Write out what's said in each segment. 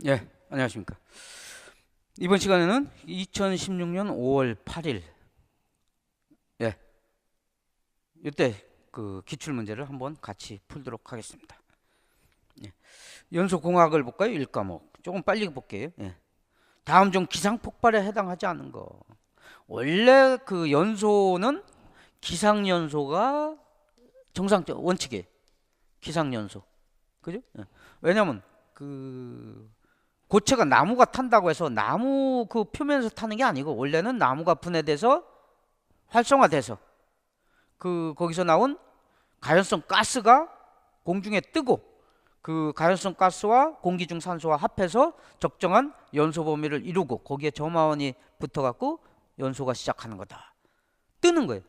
예, 안녕하십니까. 이번 시간에는 2016년 5월 8일, 예, 이때 그 기출 문제를 한번 같이 풀도록 하겠습니다. 예. 연소 공학을 볼까요? 1과목. 조금 빨리 볼게요. 예. 다음 중 기상 폭발에 해당하지 않은 거. 원래 그 연소는 기상 연소가 정상적 원칙이에요. 기상 연소. 그죠? 예. 왜냐면 그 고체가 나무가 탄다고 해서 나무 그 표면에서 타는 게 아니고, 원래는 나무가 분해돼서 활성화돼서 그 거기서 나온 가연성 가스가 공중에 뜨고, 그 가연성 가스와 공기 중 산소와 합해서 적정한 연소 범위를 이루고, 거기에 점화원이 붙어갖고 연소가 시작하는 거다. 뜨는 거예요.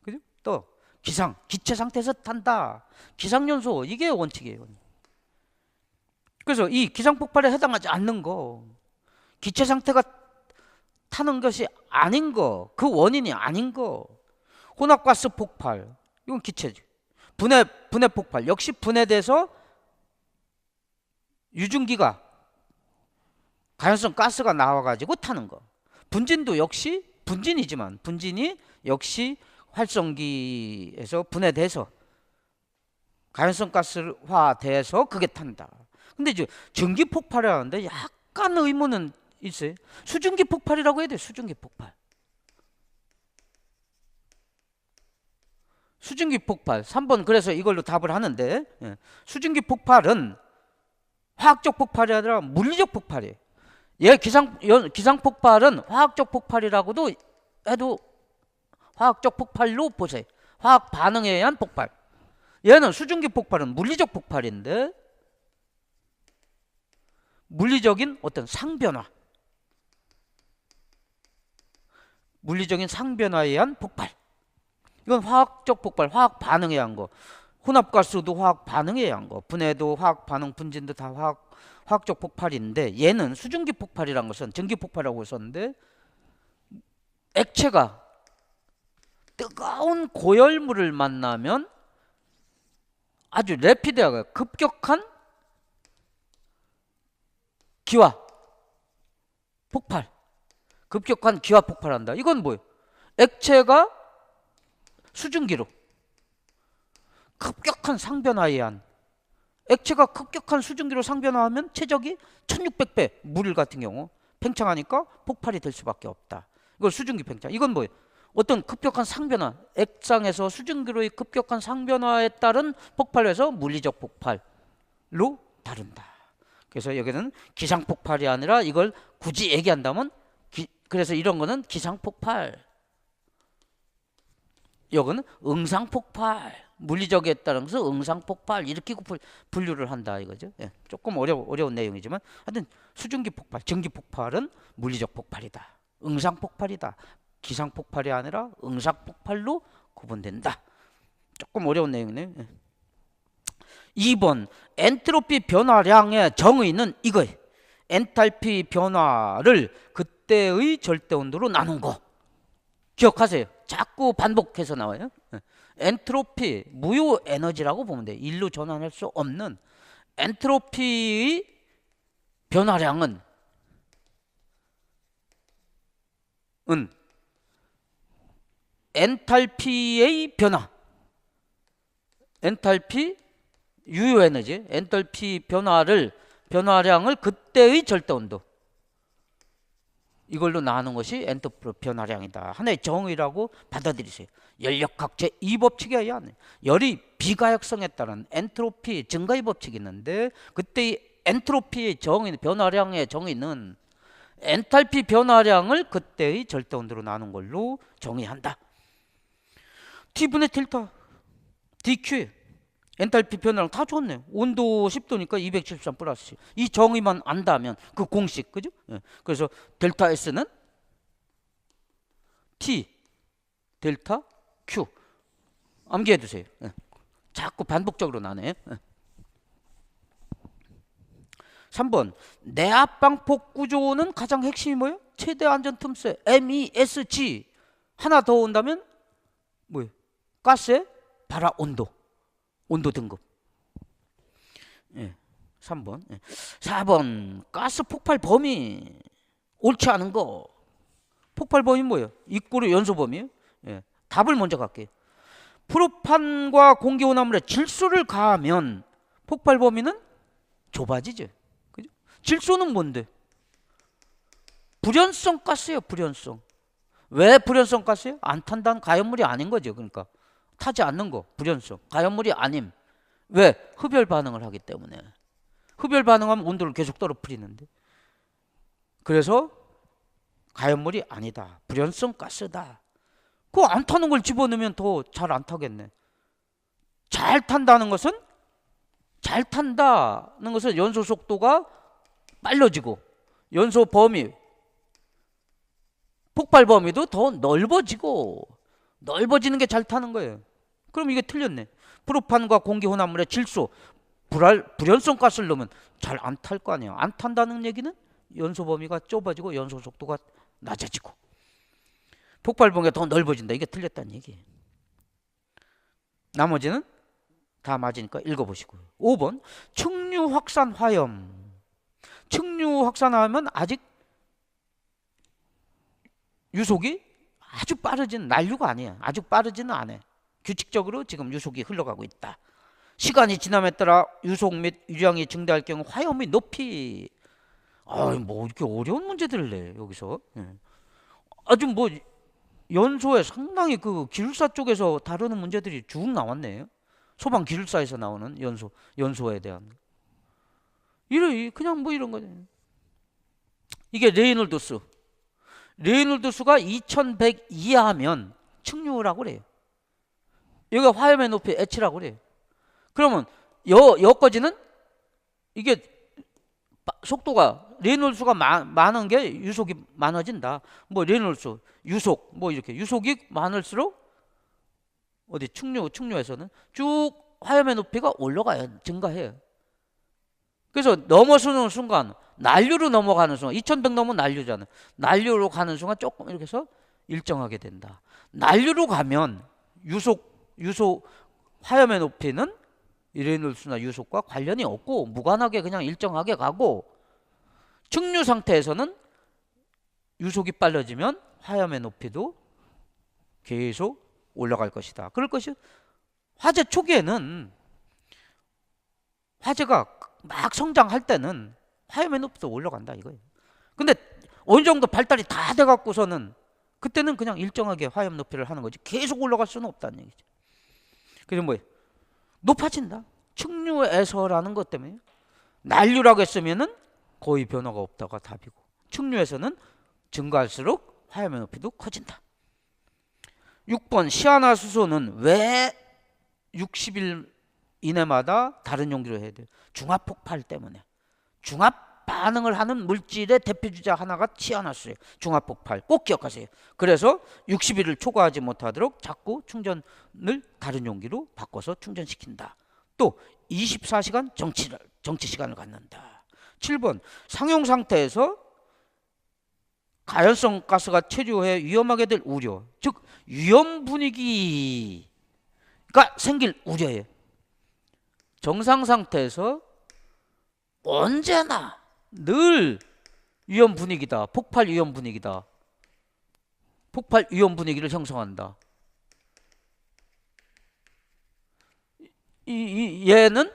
그죠? 또 기상, 기체 상태에서 탄다. 기상연소, 이게 원칙이에요. 그래서 이 기상 폭발에 해당하지 않는 거, 기체 상태가 타는 것이 아닌 거, 그 원인이 아닌 거, 혼합가스 폭발, 이건 기체지. 분해 폭발, 역시 분해돼서 유증기가 가연성 가스가 나와가지고 타는 거. 분진도 역시 분진이지만, 분진이 역시 활성기에서 분해돼서 가연성 가스화돼서 그게 탄다. 근데 이제 전기 폭발이라는데 약간 의문은 있어요. 수증기 폭발이라고 해야 돼. 수증기 폭발. 수증기 폭발 3번. 그래서 이걸로 답을 하는데, 예. 수증기 폭발은 화학적 폭발이 아니라 물리적 폭발이에요. 얘 기상 폭발은 화학적 폭발이라고도 해도 화학적 폭발로 보세요. 화학 반응에 의한 폭발. 얘는 수증기 폭발은 물리적 폭발인데, 물리적인 어떤 상변화, 물리적인 상변화에 의한 폭발. 이건 화학적 폭발, 화학 반응에 의한 거. 혼합가스도 화학 반응에 의한 거, 분해도 화학 반응, 분진도 다 화학적 폭발인데, 얘는 수증기 폭발이란 것은 전기 폭발이라고 썼는데, 액체가 뜨거운 고열물을 만나면 아주 레피드하게 급격한 기화 폭발, 급격한 기화 폭발한다. 이건 뭐예요? 액체가 수증기로 급격한 상변화에 의한, 액체가 급격한 수증기로 상변화하면 최적이 1600배, 물 같은 경우 팽창하니까 폭발이 될 수밖에 없다. 이걸 수증기 팽창. 이건 뭐예요? 어떤 급격한 상변화, 액상에서 수증기로의 급격한 상변화에 따른 폭발에서 물리적 폭발로 다룬다. 그래서 여기는 기상폭발이 아니라, 이걸 굳이 얘기한다면 그래서 이런 거는 기상폭발, 이거는 응상폭발, 물리적에 따라서 응상폭발, 이렇게 분류를 한다 이거죠. 예, 조금 어려운 내용이지만 하여튼 수증기 폭발, 전기 폭발은 물리적 폭발이다, 응상폭발이다. 기상폭발이 아니라 응상폭발로 구분된다. 조금 어려운 내용이네요. 예. 2번 엔트로피 변화량의 정의는 이거예요. 엔탈피 변화를 그때의 절대 온도로 나눈 거 기억하세요. 자꾸 반복해서 나와요. 엔트로피, 무효 에너지라고 보면 돼요. 일로 전환할 수 없는 엔트로피의 변화량은 엔탈피의 변화, 엔탈피 유효 에너지, 엔탈피 변화량을 그때의 절대 온도, 이걸로 나누는 것이 엔트로피 변화량이다. 하나의 정의라고 받아들이세요. 연력학 제2법칙에 의한 열이 비가역성에 따른 엔트로피 증가의 법칙이 있는데, 그때의 엔트로피의 정의, 변화량의 정의는 엔탈피 변화량을 그때의 절대 온도로 나눈 걸로 정의한다. T분의 델타 dq, 엔탈피 변화량 다 좋네. 온도 10도니까 273 플러스. 이 정의만 안다면 그 공식, 그죠? 예. 그래서 델타 S는 T 델타 Q 암기해 두세요. 예. 자꾸 반복적으로 나네. 예. 3번 내압방폭 구조는 가장 핵심이 뭐예요? 최대 안전 틈새 MESG. 하나 더 온다면 뭐예요? 가스의 발화 온도 등급. 예. 3번. 4번 가스 폭발 범위 옳지 않은 거. 폭발 범위 뭐예요? 입구로 연소 범위예요. 답을 먼저 갈게요. 프로판과 공기오염물에 질소를 가하면 폭발 범위는 좁아지죠. 그죠? 질소는 뭔데? 불연성 가스예요. 불연성. 왜 불연성 가스예요? 안 탄다는 가연물이 아닌 거죠. 그러니까 타지 않는 거. 불연성. 가연물이 아님. 왜? 흡열 반응을 하기 때문에. 흡열 반응하면 온도를 계속 떨어뜨리는데. 그래서 가연물이 아니다. 불연성 가스다. 그거 안 타는 걸 집어넣으면 더 잘 안 타겠네. 잘 탄다는 것은 연소 속도가 빨라지고 연소 범위, 폭발 범위도 더 넓어지고 넓어지는 게 잘 타는 거예요. 그럼 이게 틀렸네. 프로판과 공기 혼합물에 질소, 불연성 가스를 넣으면 잘 안 탈 거 아니야. 안 탄다는 얘기는 연소 범위가 좁아지고 연소 속도가 낮아지고 폭발 범위가 더 넓어진다. 이게 틀렸다는 얘기예요. 나머지는 다 맞으니까 읽어보시고요. 5번 층류 확산 화염. 층류 확산하면 아직 유속이 아주 빠르진 난류가 아니에요. 아주 빠르지는 않아요. 규칙적으로 지금 유속이 흘러가고 있다. 시간이 지남에 따라 유속 및 유량이 증대할 경우 화염의 높이. 뭐 이렇게 어려운 문제들을 내 여기서. 아주 뭐 연소에 상당히 그 기술사 쪽에서 다루는 문제들이 쭉 나왔네요. 소방 기술사에서 나오는 연소에 대한. 그냥 뭐 이런 거죠. 이게 레이놀드수. 레이놀드수가 2100 이하면 층류라고 그래요. 여기가 화염의 높이 H라고 그래요. 그러면 여기까지는 이게 속도가 레이놀드수가 많은 게 유속이 많아진다. 뭐 레이놀드수, 유속 뭐 이렇게 유속이 많을수록 어디 층류에서는 쭉 화염의 높이가 올라가요. 증가해요. 그래서 넘어서는 순간 난류로 넘어가는 순간 2100 넘으면 난류잖아요. 난류로 가는 순간 조금 이렇게 해서 일정하게 된다. 난류로 가면 유속 화염의 높이는 레이놀드수나 유속과 관련이 없고 무관하게 그냥 일정하게 가고 층류 상태에서는 유속이 빨라지면 화염의 높이도 계속 올라갈 것이다. 그럴 것이 화재 초기에는 화재가 막 성장할 때는 화염의 높이도 올라간다 이거예요. 근데 어느 정도 발달이 다 돼갖고서는 그때는 그냥 일정하게 화염 높이를 하는 거지 계속 올라갈 수는 없다는 얘기죠. 그래서 뭐예요? 높아진다. 층류에서라는 것 때문에. 난류라고 했으면은 거의 변화가 없다가 답이고 층류에서는 증가할수록 화염의 높이도 커진다. 6번 시아나수소는 왜 60일 이내마다 다른 용기로 해야 돼요? 중합폭발 때문에. 중합 반응을 하는 물질의 대표주자 하나가 시아나수소예요. 중합폭발 꼭 기억하세요. 그래서 60일을 초과하지 못하도록 자꾸 충전을 다른 용기로 바꿔서 충전시킨다. 또 24시간 정치 시간을 갖는다. 7번 상용 상태에서 가연성 가스가 체류해 위험하게 될 우려, 즉 위험 분위기가 생길 우려예요. 정상 상태에서 언제나 늘 위험 분위기다. 폭발 위험 분위기다. 폭발 위험 분위기를 형성한다. 얘는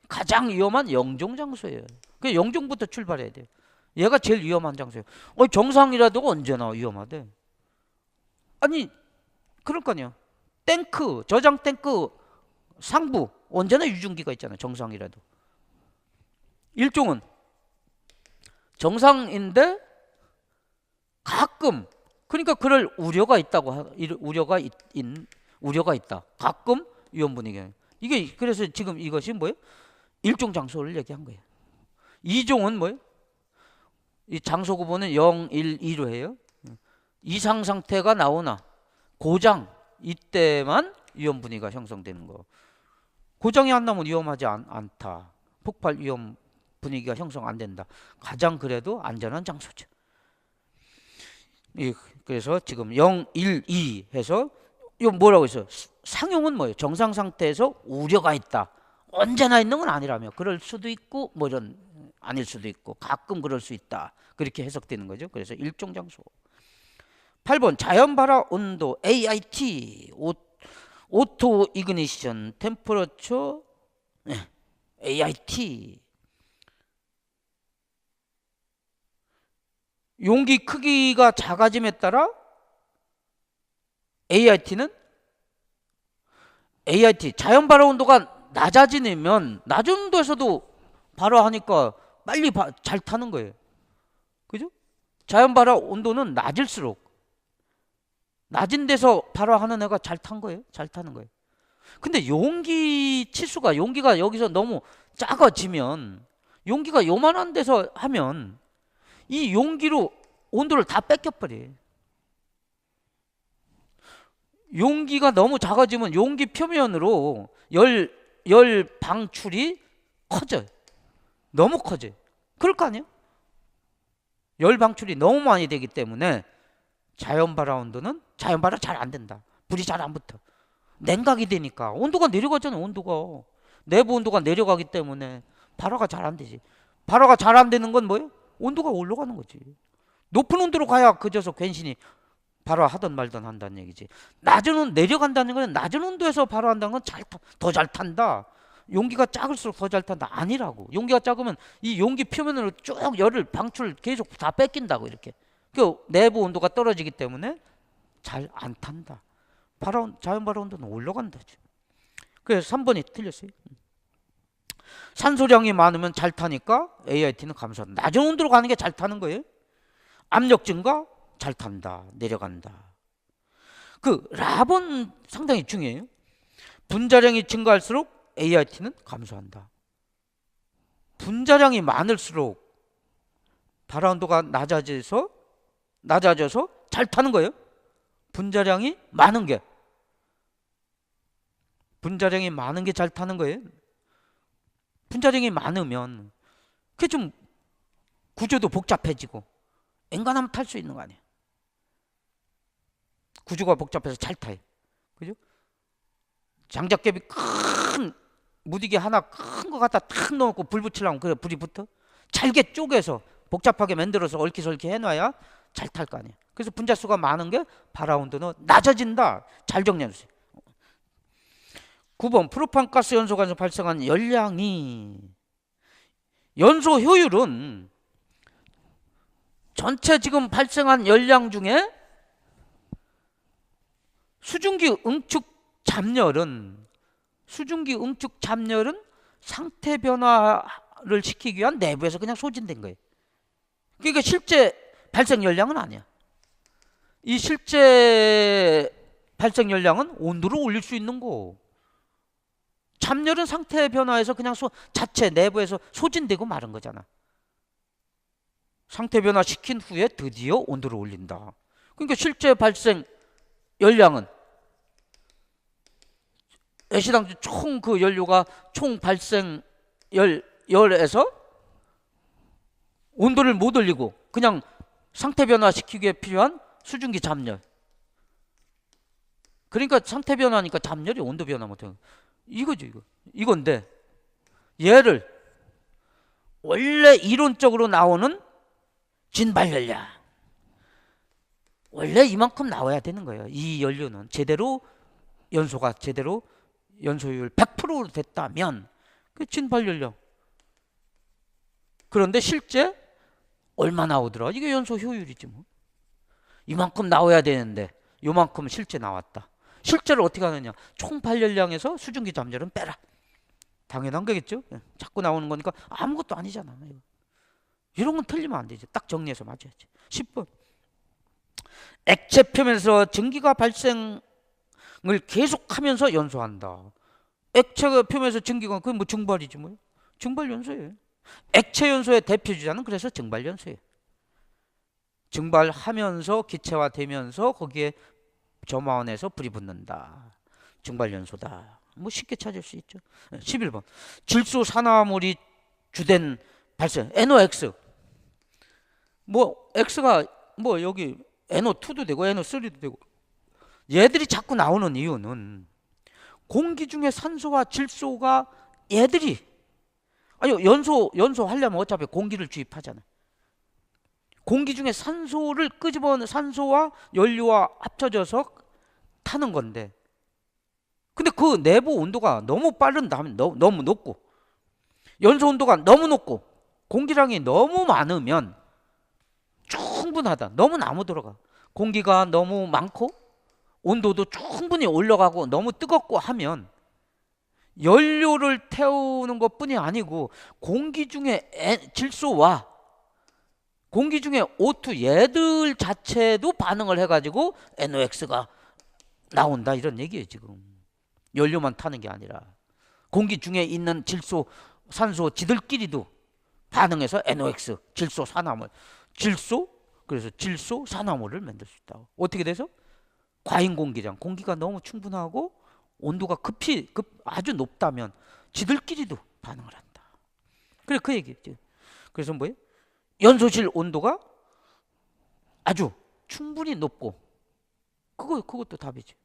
가장 위험한 영종 장소예요. 그 영종부터 출발해야 돼요. 얘가 제일 위험한 장소예요. 정상이라도 언제나 위험하대. 아니 그럴 거 아니야. 탱크, 저장 탱크 상부 언제나 유증기가 있잖아요. 정상이라도. 일종은 정상인데 가끔 그러니까 그럴 우려가 있다고 우려가 있다. 가끔 위험 분위기. 이게 그래서 지금 이것이 뭐예요? 일종 장소를 얘기한 거예요. 이종은 뭐예요? 이 장소 구분은 0, 1, 2로 해요. 이상 상태가 나오나 고장 이때만 위험 분위기가 형성되는 거. 고장이 안 나면 위험하지 않다. 폭발 위험 분위기가 형성 안 된다. 가장 그래도 안전한 장소죠. 그래서 지금 0, 1, 2 해서 이거 뭐라고 했어요? 상용은 뭐예요? 정상 상태에서 우려가 있다. 언제나 있는 건 아니라며. 그럴 수도 있고 뭐 이런 아닐 수도 있고 가끔 그럴 수 있다. 그렇게 해석되는 거죠. 그래서 일종 장소. 8번 자연 발화 온도 AIT 오토 이그니션 템퍼러처 AIT 용기 크기가 작아짐에 따라 AIT 자연 발화 온도가 낮아지면 낮은 온도에서도 발화하니까 빨리 잘 타는 거예요. 그죠? 자연 발화 온도는 낮을수록 낮은 데서 발화하는 애가 잘 탄 거예요. 잘 타는 거예요. 근데 용기가 여기서 너무 작아지면 용기가 요만한 데서 하면 이 용기로 온도를 다 뺏겨버려요. 용기가 너무 작아지면 용기 표면으로 열 방출이 커져요. 너무 커져요. 그럴 거 아니에요? 열 방출이 너무 많이 되기 때문에 자연 발화 온도는 자연 발화 잘 안 된다. 불이 잘 안 붙어. 냉각이 되니까 온도가 내려가잖아요. 온도가 내부 온도가 내려가기 때문에 발화가 잘 안 되지. 발화가 잘 안 되는 건 뭐예요? 온도가 올라가는 거지. 높은 온도로 가야 그저서 괜시니 발화하든 말든 한다는 얘기지. 내려간다는 건 낮은 온도에서 발화한다는 건 더 잘 탄다. 용기가 작을수록 더 잘 탄다. 아니라고. 용기가 작으면 이 용기 표면으로 쭉 열을 방출 계속 다 뺏긴다고 이렇게. 그 내부 온도가 떨어지기 때문에 잘 안 탄다. 자연 발화 온도는 올라간다. 그래서 3번이 틀렸어요. 산소량이 많으면 잘 타니까 AIT는 감소한다. 낮은 온도로 가는 게 잘 타는 거예요. 압력 증가 잘 탄다. 내려간다. 그 랍은 상당히 중요해요. 분자량이 증가할수록 AIT는 감소한다. 분자량이 많을수록 발화 온도가 낮아져서 잘 타는 거예요. 분자량이 많은 게 잘 타는 거예요. 분자량이 많으면 그게 좀 구조도 복잡해지고 엔간하면 탈 수 있는 거 아니에요. 구조가 복잡해서 잘 타요. 그죠? 장작개비 큰 무디개 하나 큰 거 갖다 탁 넣고 불 붙이려면 그래 불이 붙어? 잘게 쪼개서 복잡하게 만들어서 얽히설키 해놔야 잘 탈 거 아니에요. 그래서 분자수가 많은 게 발화 온도는 낮아진다. 잘 정리해 주세요. 9번 프로판가스 연소관에서 발생한 열량이 연소 효율은 전체 지금 발생한 열량 중에 수증기 응축 잡열은 상태 변화를 시키기 위한 내부에서 그냥 소진된 거예요. 그러니까 실제 발생 열량은 아니야. 이 실제 발생 열량은 온도를 올릴 수 있는 거. 잡열은 상태 변화에서 그냥 자체 내부에서 소진되고 마른 거잖아. 상태 변화 시킨 후에 드디어 온도를 올린다. 그러니까 실제 발생 열량은 애시당초 총 그 연료가 총 발생 열에서 온도를 못 올리고 그냥 상태 변화 시키기 위해 필요한 수증기 잡열. 그러니까 상태 변화니까 잡열이 온도 변화 못해요. 이거죠, 이건데 얘를 원래 이론적으로 나오는 진발열량 원래 이만큼 나와야 되는 거예요. 이 연료는 연소가 제대로 연소율 100%로 됐다면 그 진발열량. 그런데 실제 얼마 나오더라? 이게 연소 효율이지 뭐. 이만큼 나와야 되는데 요만큼 실제 나왔다. 실제로 어떻게 하느냐? 총 발열량에서 수증기 잡열은 빼라. 당연한 거겠죠? 자꾸 나오는 거니까 아무것도 아니잖아. 이런 건 틀리면 안 되지. 딱 정리해서 맞아야지. 10번 액체 표면에서 증기가 발생을 계속하면서 연소한다. 액체 표면에서 증기가 그건 뭐 증발이지 뭐. 증발 연소예요. 액체 연소의 대표 주자는 그래서 증발 연소예요. 증발하면서 기체화되면서 거기에 점화원에서 불이 붙는다. 증발연소다. 뭐 쉽게 찾을 수 있죠. 11번 질소 산화물이 주된 발생 NOx. 뭐 X가 뭐 여기 NO2도 되고 NO3도 되고 얘들이 자꾸 나오는 이유는 공기 중에 산소와 질소가 얘들이 아니 연소 하려면 어차피 공기를 주입하잖아요. 공기 중에 산소를 끄집어내 산소와 연료와 합쳐져서 타는 건데, 근데 그 내부 온도가 너무 빠른다면 너무 높고 연소 온도가 너무 높고 공기량이 너무 많으면 충분하다. 너무 나무 들어가. 공기가 너무 많고 온도도 충분히 올라가고 너무 뜨겁고 하면 연료를 태우는 것뿐이 아니고 공기 중에 질소와 공기 중에 O2 얘들 자체도 반응을 해가지고 NOx가 나온다 이런 얘기예요. 지금 연료만 타는 게 아니라 공기 중에 있는 질소, 산소 지들끼리도 반응해서 NOx, 질소, 산화물, 그래서 질소, 산화물을 만들 수 있다. 어떻게 돼서? 과잉 공기량, 공기가 너무 충분하고 온도가 아주 높다면 지들끼리도 반응을 한다. 그래 그 얘기죠. 그래서 뭐예요? 연소실 온도가 아주 충분히 높고 그것도 답이죠.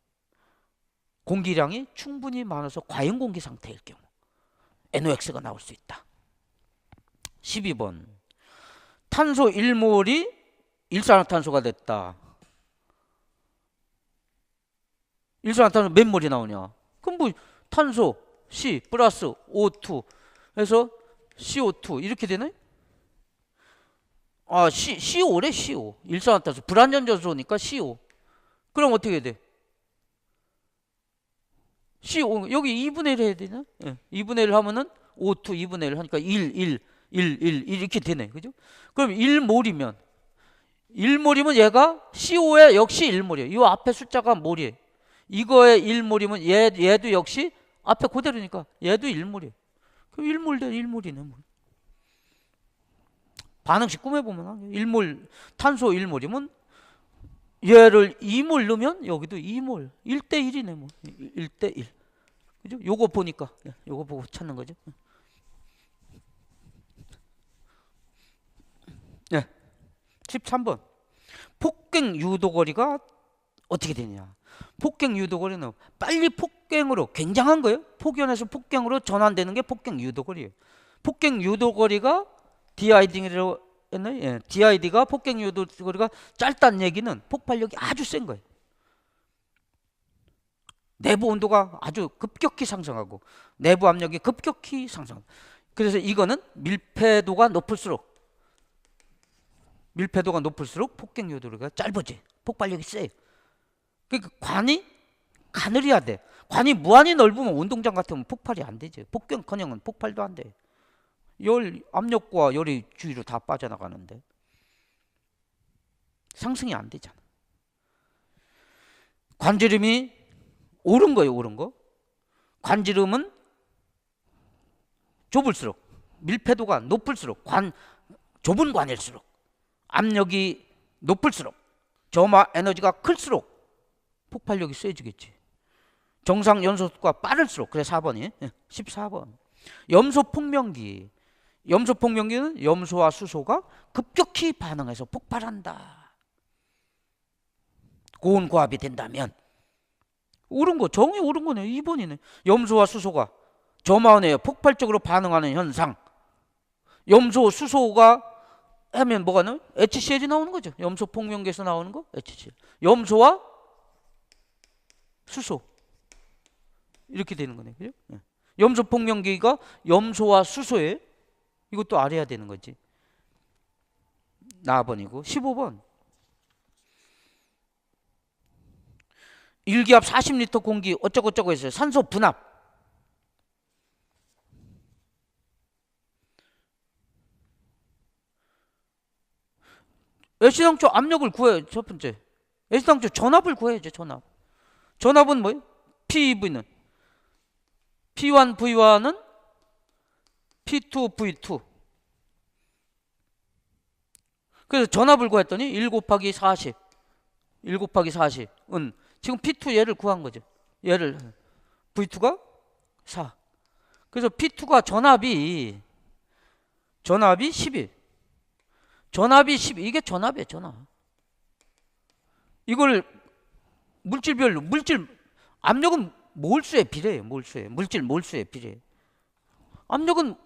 공기량이 충분히 많아서 과잉 공기 상태일 경우 NOx가 나올 수 있다. 12번 탄소 1몰이 일산화탄소가 됐다. 일산화탄소 몇 몰이 나오냐? 그럼 뭐 탄소 C 플러스 O2 해서 CO2 이렇게 되네? 아, CO5래, CO. 일산화탄소. 불완전전소니까 CO. 그럼 어떻게 돼? CO, 여기 2분의 1 해야 되나? 예, 2분의 1 하면은 O2 2분의 1 하니까 1 이렇게 되네. 그죠? 그럼 1몰이면 얘가 CO 에 역시 1몰이에요. 이 앞에 숫자가 몰이에요. 이거에 1몰이면 얘도 역시 앞에 그대로니까 얘도 1몰이에요. 그럼 1몰 대 1몰이네. 뭐. 반응식 꾸며보면 1몰, 탄소 1몰이면 얘를 2몰 넣으면 여기도 2몰. 1대1이네. 뭐. 1대1. 그죠? 요거 보니까, 요거 보고 찾는 거죠. 네. 13번. 폭갱 유도거리가 어떻게 되냐. 폭갱 유도거리는 빨리 폭갱으로, 굉장한 거예요. 폭연에서 폭갱으로 전환되는 게 폭갱 유도거리예요. 폭갱 유도거리가 DID라고 했나요? 예, DID가 폭갱 유도거리가 짧다는 얘기는 폭발력이 아주 센 거예요. 내부 온도가 아주 급격히 상승하고 내부 압력이 급격히 상승하고, 그래서 이거는 밀폐도가 높을수록 폭갱 유도거리가 짧아지. 폭발력이 세요. 그러니까 관이 가늘어야 돼. 관이 무한히 넓으면 운동장 같으면 폭발이 안 되죠. 폭격커녕은 폭발도 안 돼. 압력과 열이 주위로 다 빠져나가는데 상승이 안 되잖아. 관지름이 오른 거예요. 오른 거. 관지름은 좁을수록, 밀폐도가 높을수록, 좁은 관일수록, 압력이 높을수록, 점화 에너지가 클수록 폭발력이 세지겠지. 정상 연소가 빠를수록. 그래 4번이 14번. 염소 폭명기는 염소와 수소가 급격히 반응해서 폭발한다. 고온고압이 된다면 옳은 거, 정이 옳은 거네. 2번이네. 염소와 수소가 점화원에 폭발적으로 반응하는 현상. 염소, 수소가 하면 뭐가 나와요? HCl이 나오는 거죠. 염소 폭명기에서 나오는 거 HCl. 염소와 수소 이렇게 되는 거네. 그죠? 염소 폭명기가 염소와 수소에, 이것도 알아야 되는 거지. 나번이고 15번. 일기압 40리터 공기 어쩌고저쩌고 했어요. 산소 분압. 애시당초 압력을 구해요. 첫 번째. 애시당초 전압을 구해야죠. 전압은 뭐예요? PV는 P1 V1은 P2 V2. 그래서 전압을 구했더니 1 곱하기 40. 1 곱하기 40은 지금 P2 얘를 구한 거죠. 얘를 V2가 4. 그래서 P2가 전압이 11. 전압이 10. 이게 전압이에요. 전압. 이걸 물질별로, 압력은 몰수에 비례해요. 물질 몰수에 비례해요. 압력은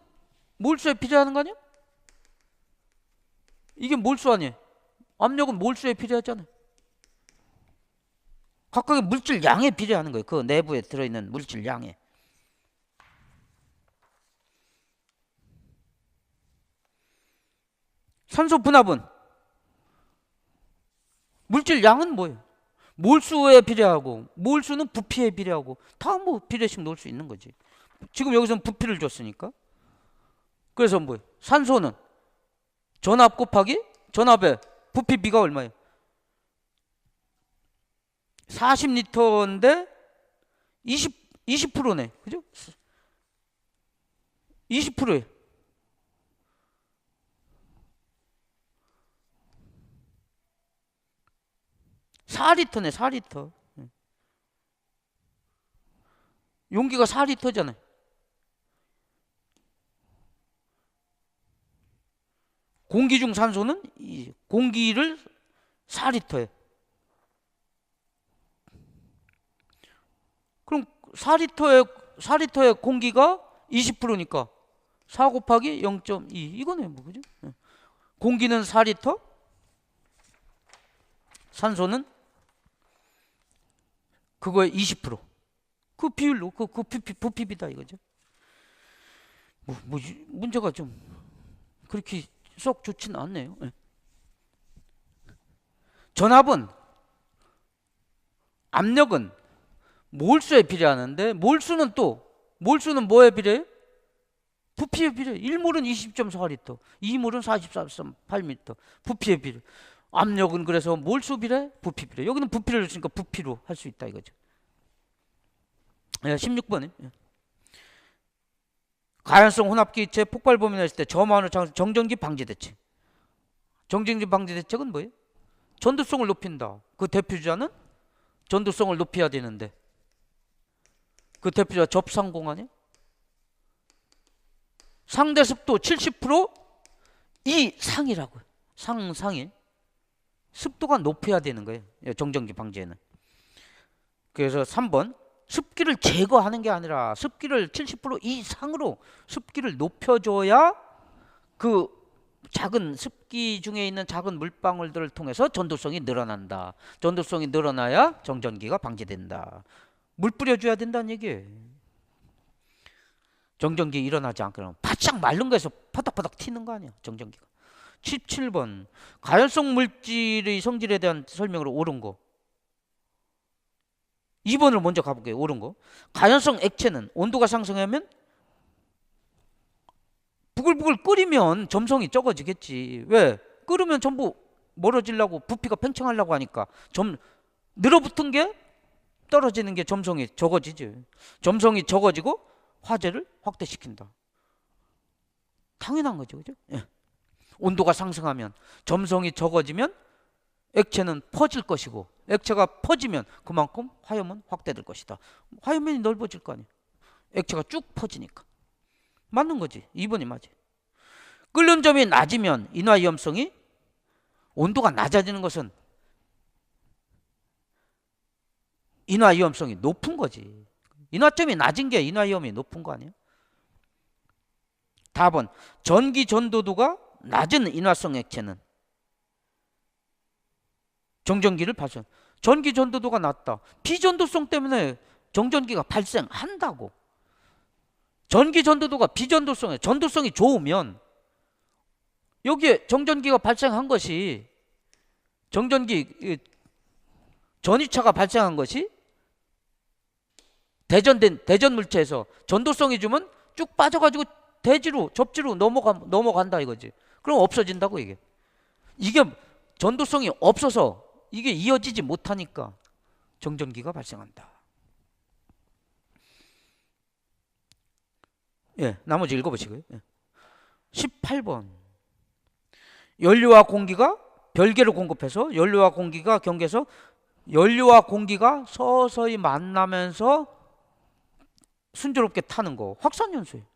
몰수에 비례하는 거 아니야? 이게 몰수 아니에요? 압력은 몰수에 비례하잖아요. 각각의 물질 양에 비례하는 거예요. 그 내부에 들어있는 물질 양에. 산소 분압은 물질 양은 뭐예요? 몰수에 비례하고, 몰수는 부피에 비례하고, 다 뭐 비례식 놓을 수 있는 거지. 지금 여기서는 부피를 줬으니까. 그래서 뭐예요? 산소는 전압 곱하기 전압의 부피 비가 얼마예요? 40리터인데 20%네. 그죠? 20%예요. 4리터네, 4리터. 용기가 4리터잖아요. 공기 중 산소는 공기를 4리터에. 그럼 4리터의 공기가 20%니까 4 곱하기 0.2 이거네 뭐 그죠? 공기는 4리터, 산소는 그거의 20%. 그 비율로 그 부피비다 이거죠. 뭐 문제가 좀 그렇게 썩 좋지는 않네요. 전압은 압력은 몰수에 비례하는데 몰수는 뭐에 비례해요? 부피에 비례해. 1몰은 20.4리터, 2몰은 44.8m. 부피에 비례. 압력은 그래서 몰수 비례, 부피 비례. 여기는 부피를 줬으니까 부피로 할 수 있다 이거죠. 16번에 가연성 혼합기체 폭발 범위나 있을 때 저마우는 정전기 방지 대책. 정전기 방지 대책은 뭐예요? 전도성을 높인다. 그 대표주자는 전도성을 높여야 되는데 그 대표주자 접상공 아니야? 상대 습도 70% 이상이라고요. 상이 습도가 높아야 되는 거예요. 정전기 방지에는. 그래서 3번 습기를 제거하는 게 아니라 습기를 70% 이상으로 습기를 높여줘야 그 작은 습기 중에 있는 작은 물방울들을 통해서 전도성이 늘어난다. 전도성이 늘어나야 정전기가 방지된다. 물 뿌려줘야 된다는 얘기예요. 정전기 일어나지 않게 바짝 마른 거에서 퍼덕퍼덕 튀는 거 아니야 정전기가. 17번 가연성 물질의 성질에 대한 설명으로 옳은 거. 2번으로 먼저 가볼게요. 옳은 거. 가연성 액체는 온도가 상승하면 부글부글 끓이면 점성이 적어지겠지. 왜? 끓으면 전부 멀어지려고 부피가 팽창하려고 하니까 늘어붙은 게 떨어지는 게 점성이 적어지지. 점성이 적어지고 화재를 확대시킨다. 당연한 거죠. 그죠? 예. 온도가 상승하면 점성이 적어지면 액체는 퍼질 것이고 액체가 퍼지면 그만큼 화염은 확대될 것이다. 화염면이 넓어질 거 아니에요. 액체가 쭉 퍼지니까. 맞는 거지. 2번이 맞지. 끓는 점이 낮으면 인화 위험성이 온도가 낮아지는 것은 인화 위험성이 높은 거지. 인화점이 낮은 게 인화 위험이 높은 거 아니에요? 답은 전기 전도도가 낮은 인화성 액체는 정전기를 발생. 전기 전도도가 낮다. 비전도성 때문에 정전기가 발생한다고. 전기 전도도가 비전도성에 전도성이 좋으면 여기에 정전기가 발생한 것이 전위차가 발생한 것이 대전 물체에서 전도성이 주면 쭉 빠져가지고 접지로 넘어간다 이거지. 그럼 없어진다고 이게. 이게 전도성이 없어서 이게 이어지지 못하니까 정전기가 발생한다. 예, 나머지 읽어보시고요. 예. 18번 연료와 공기가 별개로 공급해서 연료와 공기가 경계해서 연료와 공기가 서서히 만나면서 순조롭게 타는 거 확산연소예요.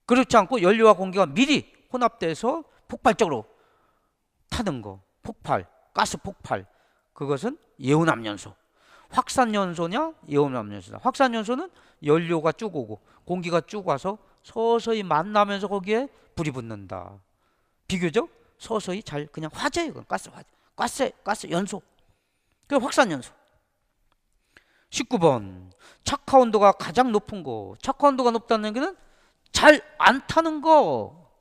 그렇지 않고 연료와 공기가 미리 혼합돼서 폭발적으로 타는 거 폭발, 가스 폭발, 그것은 예운합연소. 확산연소냐 이온암연소냐. 확산연소는 연료가 쭉 오고 공기가 쭉 와서 서서히 만나면서 거기에 불이 붙는다. 비교적 서서히 잘 그냥 화재예요. 가스 연소. 그 확산연소. 19번 착화 온도가 가장 높은 거. 착화 온도가 높다는 얘기는 잘 안 타는 거.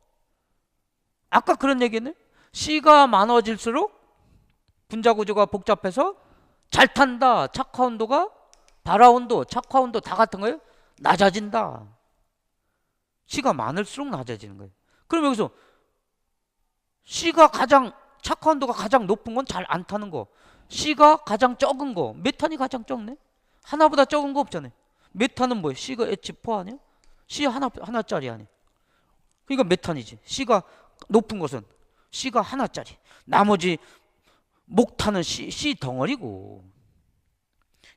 아까 그런 얘기는 C가 많아질수록 분자 구조가 복잡해서 잘 탄다. 착화 온도가 발화 온도, 착화 온도 다 같은 거예요. 낮아진다. C가 많을수록 낮아지는 거예요. 그럼 여기서 C가 가장 착화 온도가 가장 높은 건 잘 안 타는 거. C가 가장 적은 거. 메탄이 가장 적네. 하나보다 적은 거 없잖아요. 메탄은 뭐예요? C가 H4 아니에요? C 하나짜리 아니에요. 그러니까 메탄이지. C가 높은 것은 C가 하나짜리. 나머지 목탄은 C 덩어리고.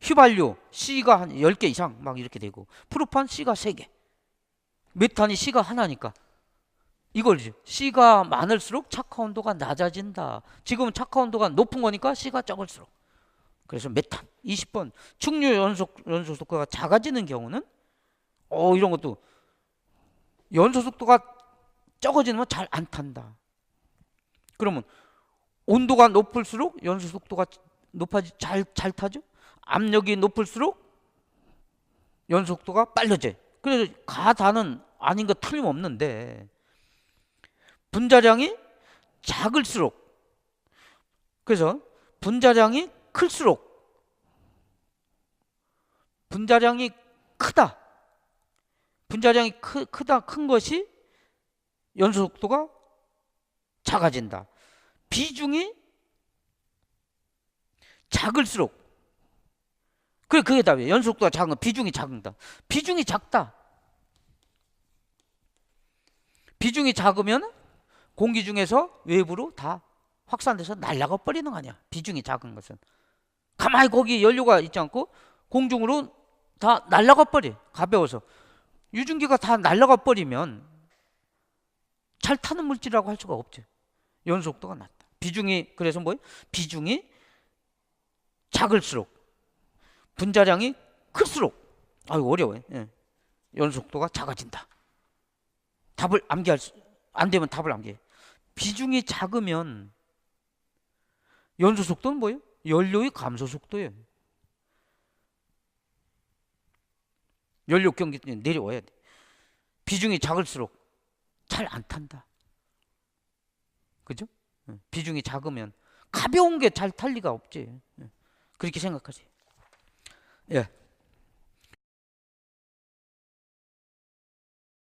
휘발유 C가 한 10개 이상 막 이렇게 되고, 프로판 C가 3개. 메탄이 C가 하나니까 이걸지. C가 많을수록 착화 온도가 낮아진다. 지금은 착화 온도가 높은 거니까 C가 적을수록. 그래서 메탄. 20번 충류 연소 속도가 작아지는 경우는 이런 것도 연소 속도가 적어지면 잘 안 탄다. 그러면 온도가 높을수록 연소 속도가 잘 타죠. 압력이 높을수록 연소 속도가 빨라져요. 그래서 가다는 아닌 거 틀림없는데, 분자량이 작을수록, 그래서 분자량이 클수록, 분자량이 크다. 분자량이 큰 것이 연소 속도가 작아진다. 비중이 작을수록, 그게 답이에요. 연소 속도가 작은 건 비중이 작은다. 비중이 작다. 비중이 작으면 공기 중에서 외부로 다 확산돼서 날아가 버리는 거 아니야. 비중이 작은 것은 가만히 거기 연료가 있지 않고 공중으로 다 날아가 버려. 가벼워서 유증기가 다 날아가 버리면 잘 타는 물질이라고 할 수가 없죠. 연소 속도가 낮다. 비중이, 그래서 뭐예요? 비중이 작을수록, 분자량이 클수록, 어려워요. 예. 연소 속도가 작아진다. 답을 안 되면 답을 암기해. 비중이 작으면 연소 속도는 뭐예요? 연료의 감소 속도예요. 연료 경기 내려와야 돼. 비중이 작을수록 잘 안 탄다. 그죠? 비중이 작으면 가벼운 게 잘 탈 리가 없지. 그렇게 생각하세요. 예.